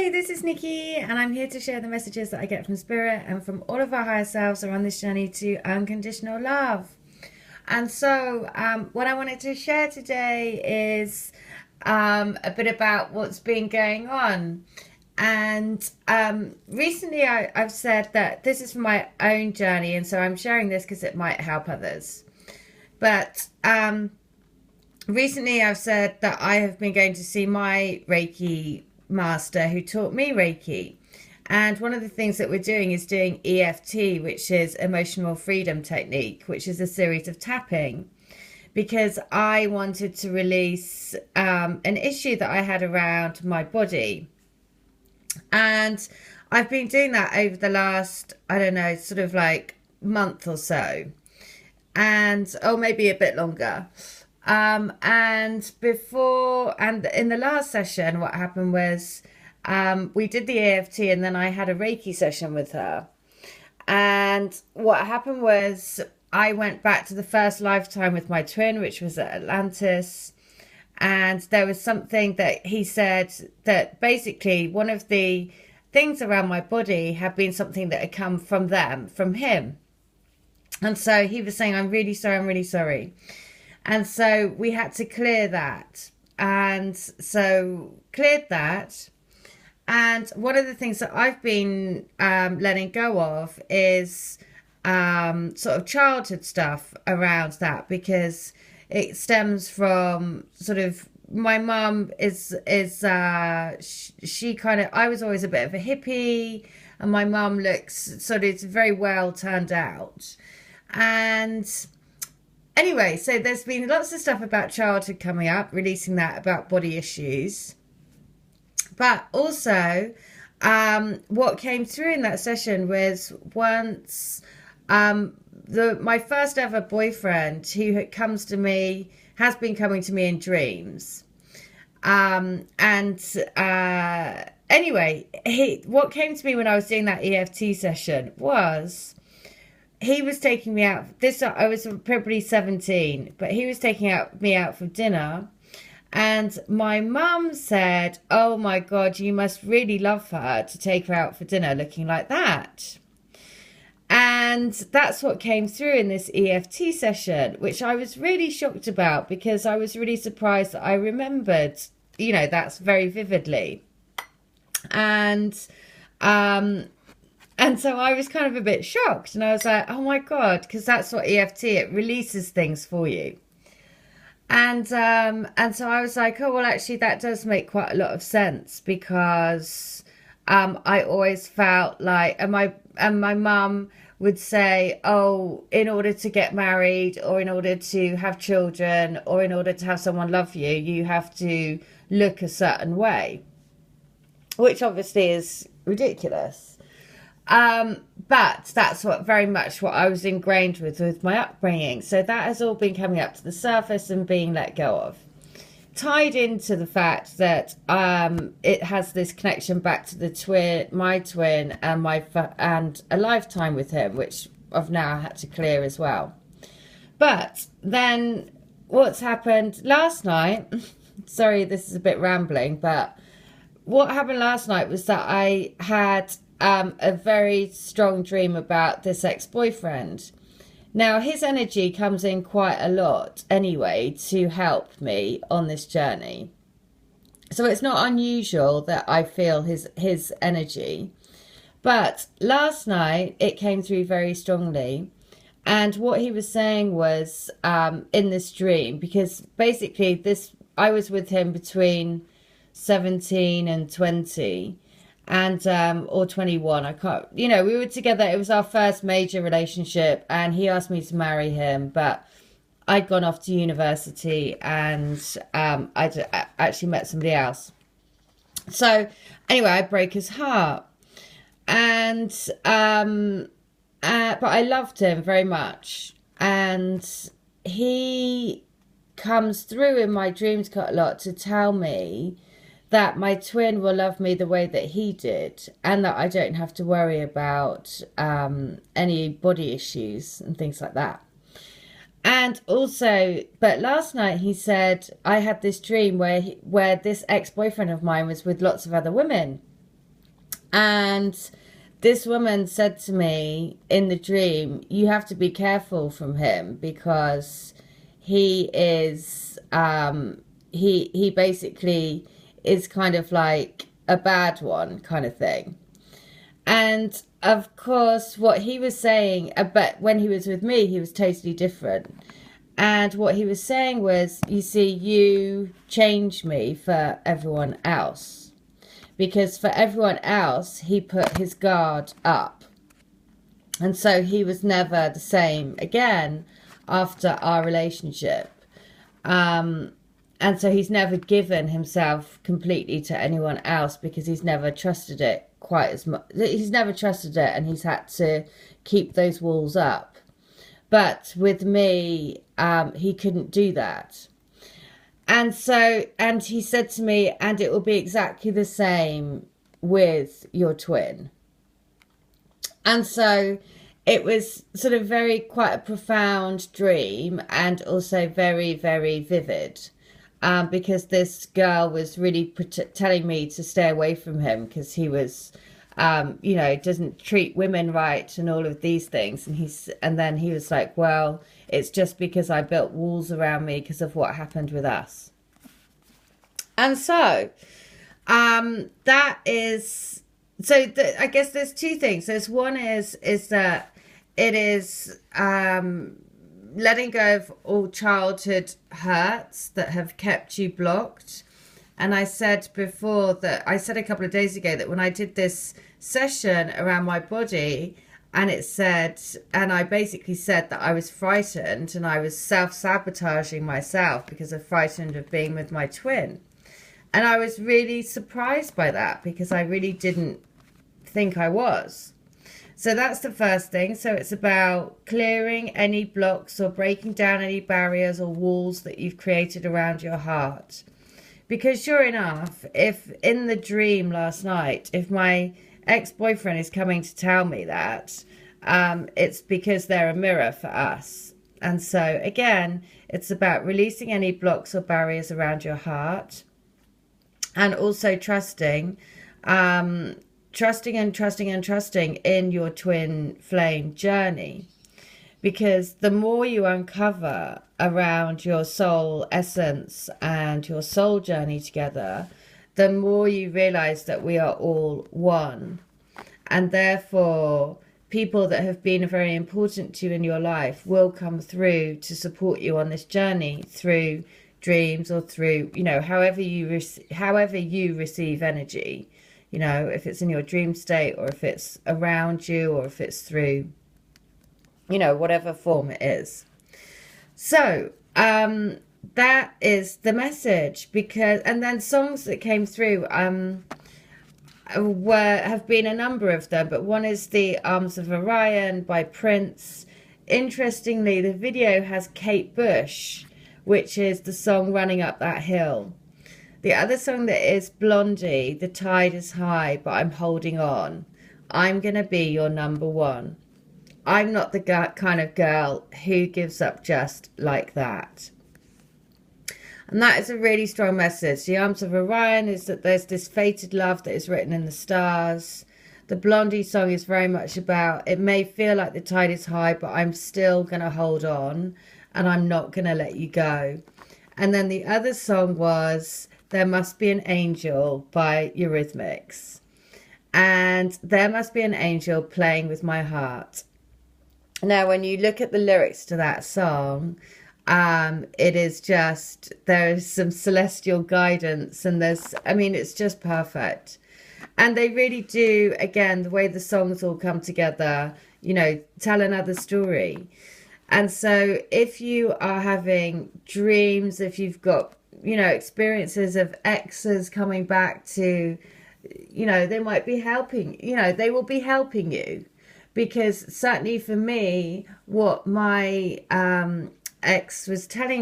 Hi, this is Nikki, and I'm here to share the messages that I get from Spirit and from all of our higher selves around this journey to unconditional love. And so, what I wanted to share today is a bit about what's been going on. And recently, I've said that this is for my own journey, and so I'm sharing this because it might help others. But recently, I've said that I have been going to see my Reiki master who taught me Reiki. And one of the things that we're doing is doing EFT, which is emotional freedom technique, which is a series of tapping, because I wanted to release an issue that I had around my body. And I've been doing that over the last, I don't know, sort of like month or so, and maybe a bit longer. And in the last session, what happened was we did the EFT, and then I had a Reiki session with her. And what happened was I went back to the first lifetime with my twin, which was at Atlantis. And there was something that he said that basically one of the things around my body had been something that had come from him. And so he was saying, I'm really sorry. And so we had to clear that. And so cleared that. And one of the things that I've been letting go of is sort of childhood stuff around that, because it stems from sort of my mum she kind of, I was always a bit of a hippie, and my mum looks sort of very well turned out. And anyway, so there's been lots of stuff about childhood coming up, releasing that about body issues. But also, what came through in that session was once my first ever boyfriend, who has been coming to me in dreams. Anyway, what came to me when I was doing that EFT session was he was taking me out. I was probably 17, but he was taking me out for dinner. And my mum said, oh my God, you must really love her to take her out for dinner looking like that. And that's what came through in this EFT session, which I was really shocked about, because I was really surprised that I remembered, that's very vividly. And so I was kind of a bit shocked, and I was like, oh my God, because that's what EFT, it releases things for you. And so I was like, oh, well, actually, that does make quite a lot of sense, because I always felt like, and my mum would say, oh, in order to get married, or in order to have children, or in order to have someone love you, you have to look a certain way, which obviously is ridiculous. But that's very much what I was ingrained with my upbringing. So that has all been coming up to the surface and being let go of. Tied into the fact that it has this connection back to my twin, and a lifetime with him, which I've now had to clear as well. But then what's happened last night, sorry, this is a bit rambling, but what happened last night was that I had a very strong dream about this ex-boyfriend. Now, his energy comes in quite a lot anyway to help me on this journey. So it's not unusual that I feel his energy. But last night, it came through very strongly. And what he was saying was, in this dream, because basically I was with him between 17 and 20. And or 21, I can't, we were together. It was our first major relationship, and he asked me to marry him, but I'd gone off to university, and I actually met somebody else. So anyway, I broke his heart, and but I loved him very much, and he comes through in my dreams quite a lot to tell me that my twin will love me the way that he did, and that I don't have to worry about any body issues and things like that. And also, but last night he said I had this dream where this ex-boyfriend of mine was with lots of other women. And this woman said to me in the dream, you have to be careful from him because he is, he basically is kind of like a bad one kind of thing. And of course, what he was saying, but when he was with me, he was totally different. And what he was saying was, you see, you change me for everyone else. Because for everyone else, he put his guard up. And so he was never the same again after our relationship. And so he's never given himself completely to anyone else because he's never trusted it quite as much. He's never trusted it, and he's had to keep those walls up. But with me, he couldn't do that. And so, and he said to me, and it will be exactly the same with your twin. And so it was sort of quite a profound dream, and also very, very vivid. Because this girl was really telling me to stay away from him because he was, you know, doesn't treat women right and all of these things. And then he was like, well, it's just because I built walls around me because of what happened with us. And so that is, so I guess there's two things. There's one is that it is letting go of all childhood hurts that have kept you blocked. And I said before that, I said a couple of days ago that when I did this session around my body, and it said, and I basically said that I was frightened and I was self-sabotaging myself because I'm frightened of being with my twin. And I was really surprised by that because I really didn't think I was. So that's the first thing. So it's about clearing any blocks or breaking down any barriers or walls that you've created around your heart. Because sure enough, if in the dream last night, if my ex-boyfriend is coming to tell me that, it's because they're a mirror for us. And so again, it's about releasing any blocks or barriers around your heart, and also trusting in your twin flame journey. Because the more you uncover around your soul essence and your soul journey together, the more you realize that we are all one. And therefore, people that have been very important to you in your life will come through to support you on this journey through dreams or through, you know, however you receive energy. You know, if it's in your dream state or if it's around you or if it's through, you know, whatever form it is. So that is the message. Because, and then songs that came through have been a number of them, but one is The Arms of Orion by Prince. Interestingly, the video has Kate Bush, which is the song Running Up That Hill. The other song that is Blondie, The Tide is High, but I'm Holding On. I'm going to be your number one. I'm not the kind of girl who gives up just like that. And that is a really strong message. The Arms of Orion is that there's this fated love that is written in the stars. The Blondie song is very much about, it may feel like the tide is high, but I'm still going to hold on and I'm not going to let you go. And then the other song was There Must Be an Angel by Eurythmics. And there must be an angel playing with my heart. Now, when you look at the lyrics to that song, it is just, there is some celestial guidance and it's just perfect. And they really do, again, the way the songs all come together, you know, tell another story. And so if you are having dreams, if you've got, you know, experiences of exes coming back to, you know, they might be helping, you know, they will be helping you. Because certainly for me, what my ex was telling